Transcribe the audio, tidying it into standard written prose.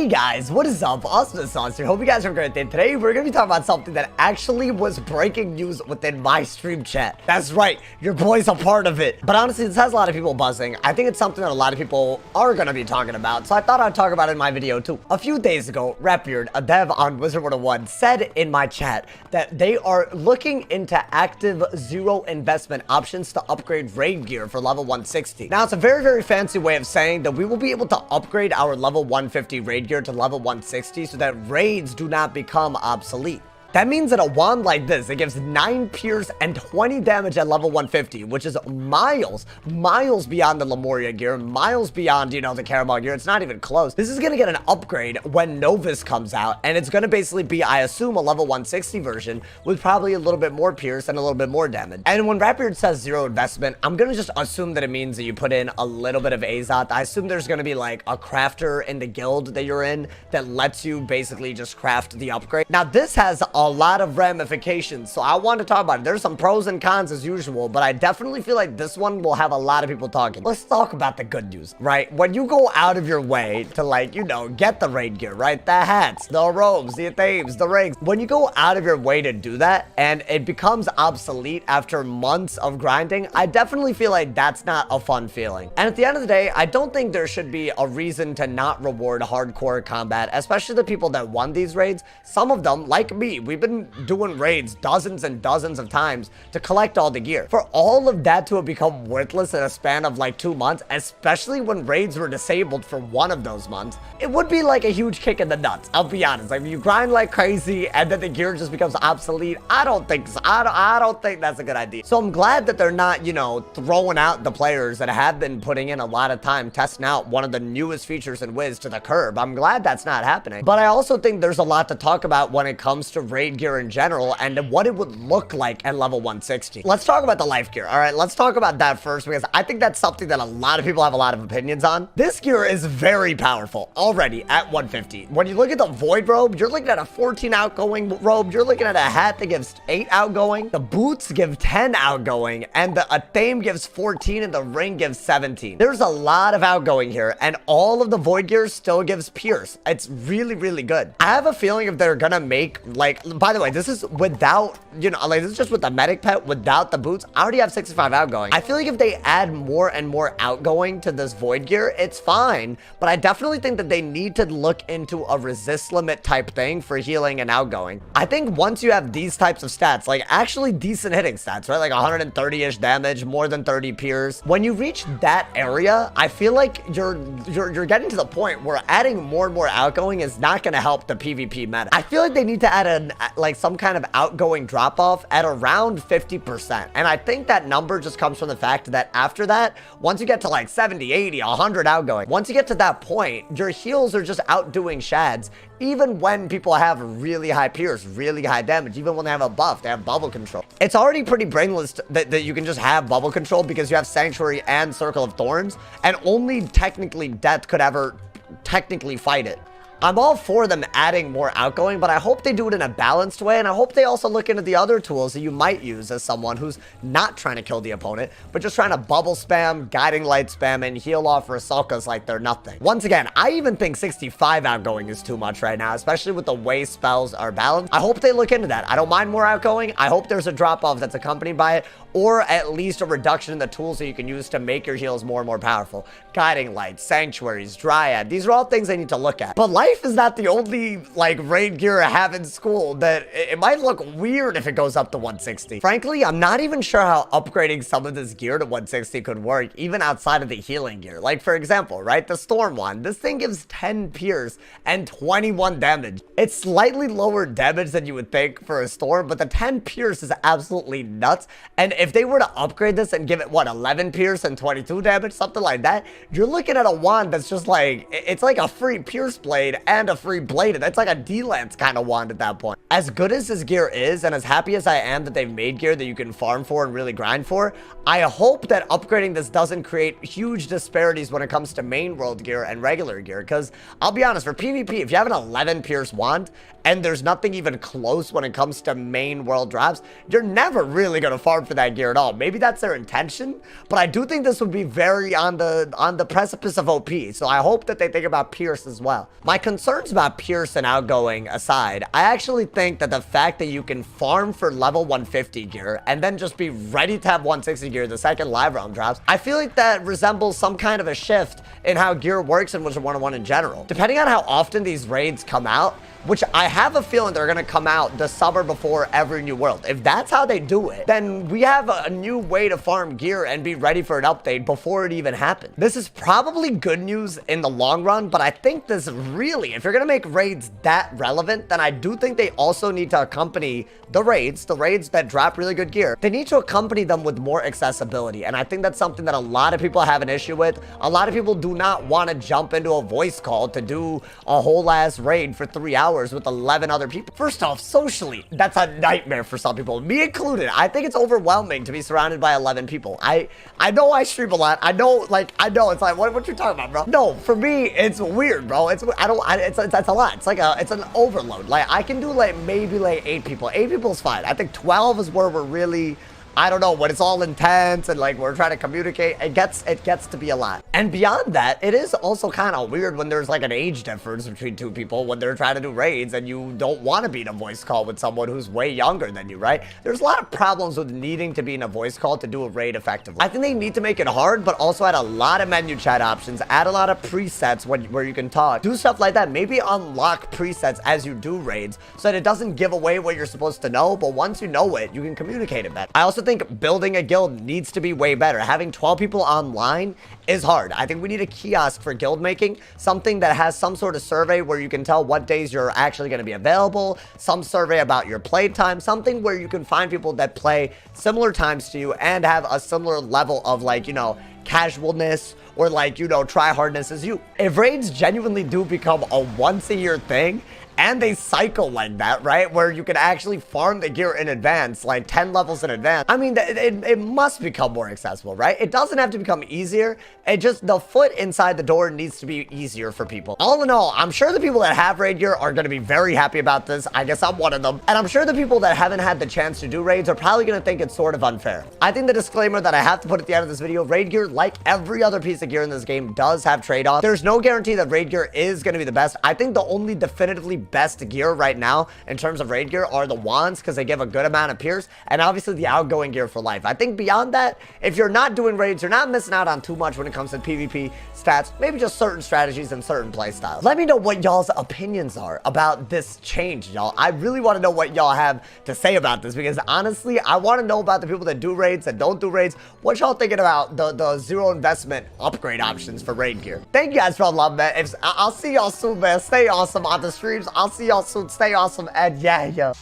Hey guys, what is up? AwesomeTheSauce here. Hope you guys are great. Today we're gonna be talking about something that actually was breaking news within my stream chat. That's right, your boy's a part of it. But honestly, this has a lot of people buzzing. I think it's something that a lot of people are gonna be talking about, so I thought I'd talk about it in my video too. A few days ago, Rapbeard, a dev on Wizard101, said in my chat that they are looking into active zero investment options to upgrade raid gear for level 160. Now, it's a very, very fancy way of saying that we will be able to upgrade our level 150 raid gear to level 160 so that raids do not become obsolete. That means that a wand like this, it gives 9 pierce and 20 damage at level 150, which is miles beyond the Lemuria gear, miles beyond, you know, the Caramel gear. It's not even close. This is going to get an upgrade when Novus comes out, and it's going to basically be, I assume, a level 160 version with probably a little bit more pierce and a little bit more damage. And when Rapbeard says zero investment, I'm going to just assume that it means that you put in a little bit of Azot. I assume there's going to be like a crafter in the guild that you're in that lets you basically just craft the upgrade. Now, this has a lot of ramifications, so I want to talk about it. There's some pros and cons as usual, but I definitely feel like this one will have a lot of people talking. Let's talk about the good news, right? When you go out of your way to, like, you know, get the raid gear, right? The hats, the robes, the thames, the rings. When you go out of your way to do that and it becomes obsolete after months of grinding, I definitely feel like that's not a fun feeling. And at the end of the day, I don't think there should be a reason to not reward hardcore combat, especially the people that won these raids. Some of them, like me, we've been doing raids dozens and dozens of times to collect all the gear. For all of that to have become worthless in a span of like 2 months, especially when raids were disabled for one of those months, it would be like a huge kick in the nuts. I'll be honest. Like, if you grind like crazy and then the gear just becomes obsolete, I don't think so. I don't think that's a good idea. So I'm glad that they're not, you know, throwing out the players that have been putting in a lot of time testing out one of the newest features in Wiz to the curb. I'm glad that's not happening. But I also think there's a lot to talk about when it comes to raid gear in general and what it would look like at level 160. Let's talk about the life gear. All right, let's talk about that first, because I think that's something that a lot of people have a lot of opinions on. This gear is very powerful already at 150. When you look at the void robe, you're looking at a 14 outgoing robe. You're looking at a hat that gives 8 outgoing. The boots give 10 outgoing, and a thame gives 14, and the ring gives 17. There's a lot of outgoing here, and all of the void gear still gives pierce. It's really, really good. I have a feeling if they're gonna make, like, by the way, this is without, you know, like, this is just with the medic pet without the boots. I already have 65 outgoing. I feel like if they add more and more outgoing to this void gear, it's fine, but I definitely think that they need to look into a resist limit type thing for healing and outgoing. I think once you have these types of stats, like actually decent hitting stats, right, like 130-ish damage, more than 30 pierce, when you reach that area, I feel like you're getting to the point where adding more and more outgoing is not going to help the PvP meta. I feel like they need to add like some kind of outgoing drop off at around 50%. And I think that number just comes from the fact that after that, once you get to like 70, 80, 100 outgoing, once you get to that point, your heals are just outdoing shads, even when people have really high pierce, really high damage, even when they have a buff, they have bubble control. It's already pretty brainless that you can just have bubble control because you have Sanctuary and Circle of Thorns, and only technically Death could ever technically fight it. I'm all for them adding more outgoing, but I hope they do it in a balanced way, and I hope they also look into the other tools that you might use as someone who's not trying to kill the opponent, but just trying to bubble spam, guiding light spam, and heal off Rasalkas like they're nothing. Once again, I even think 65 outgoing is too much right now, especially with the way spells are balanced. I hope they look into that. I don't mind more outgoing. I hope there's a drop-off that's accompanied by it, or at least a reduction in the tools that you can use to make your heals more and more powerful. Guiding light, sanctuaries, dryad, these are all things I need to look at. But life is not the only, like, raid gear I have in school that it might look weird if it goes up to 160. Frankly, I'm not even sure how upgrading some of this gear to 160 could work, even outside of the healing gear. Like, for example, right, the storm one, this thing gives 10 pierce and 21 damage. It's slightly lower damage than you would think for a storm, but the 10 pierce is absolutely nuts. And if they were to upgrade this and give it, what, 11 pierce and 22 damage, something like that, you're looking at a wand that's just like, it's like a free pierce blade and a free blade. That's like a D-Lance kind of wand at that point. As good as this gear is, and as happy as I am that they've made gear that you can farm for and really grind for, I hope that upgrading this doesn't create huge disparities when it comes to main world gear and regular gear, because I'll be honest, for PvP, if you have an 11 pierce wand and there's nothing even close when it comes to main world drops, you're never really going to farm for that that gear at all. Maybe that's their intention, but I do think this would be very on the precipice of OP. So I hope that they think about Pierce as well. My concerns about Pierce and outgoing aside, I actually think that the fact that you can farm for level 150 gear and then just be ready to have 160 gear the second live realm drops, I feel like that resembles some kind of a shift in how gear works in Wizard101 in general. Depending on how often these raids come out, which I have a feeling they're going to come out the summer before every new world. If that's how they do it, then we have a new way to farm gear and be ready for an update before it even happens. This is probably good news in the long run, but I think this really, if you're going to make raids that relevant, then I do think they also need to accompany the raids that drop really good gear. They need to accompany them with more accessibility, and I think that's something that a lot of people have an issue with. A lot of people do not want to jump into a voice call to do a whole ass raid for 3 hours with 11 other people. First off, socially, that's a nightmare for some people, me included. I think it's overwhelming to be surrounded by 11 people. I know I stream a lot. I know it's like, what you talking about, bro? No, for me, it's weird, bro. That's a lot. It's an overload. Like, I can do like maybe like 8 people. 8 people is fine. I think 12 is where we're really, I don't know, when it's all intense and like we're trying to communicate, it gets to be a lot. And beyond that, it is also kind of weird when there's like an age difference between 2 people when they're trying to do raids and you don't want to be in a voice call with someone who's way younger than you, right? There's a lot of problems with needing to be in a voice call to do a raid effectively. I think they need to make it hard, but also add a lot of menu chat options, add a lot of presets where you can talk, do stuff like that. Maybe unlock presets as you do raids so that it doesn't give away what you're supposed to know, but once you know it, you can communicate it better. I also think building a guild needs to be way better. Having 12 people online is hard. I think we need a kiosk for guild making, something that has some sort of survey where you can tell what days you're actually going to be available, some survey about your play time, something where you can find people that play similar times to you and have a similar level of, like, you know, casualness or, like, you know, try hardness as you. If raids genuinely do become a once-a-year thing, and they cycle like that, right? Where you can actually farm the gear in advance, like 10 levels in advance. I mean, it must become more accessible, right? It doesn't have to become easier. It just, the foot inside the door needs to be easier for people. All in all, I'm sure the people that have raid gear are going to be very happy about this. I guess I'm one of them. And I'm sure the people that haven't had the chance to do raids are probably going to think it's sort of unfair. I think the disclaimer that I have to put at the end of this video, raid gear, like every other piece of gear in this game, does have trade-offs. There's no guarantee that raid gear is going to be the best. I think the only definitively best gear right now in terms of raid gear are the wands, because they give a good amount of pierce, and obviously the outgoing gear for life. I think beyond that, if you're not doing raids, you're not missing out on too much when it comes to PvP stats, maybe just certain strategies and certain play styles. Let me know what y'all's opinions are about this change, y'all. I really want to know what y'all have to say about this, because honestly, I want to know about the people that do raids and don't do raids. What y'all thinking about the zero investment upgrade options for raid gear? Thank you guys for all the love, man. I'll see y'all soon, man. Stay awesome on the streams. I'll see y'all soon. Stay awesome, and yeah.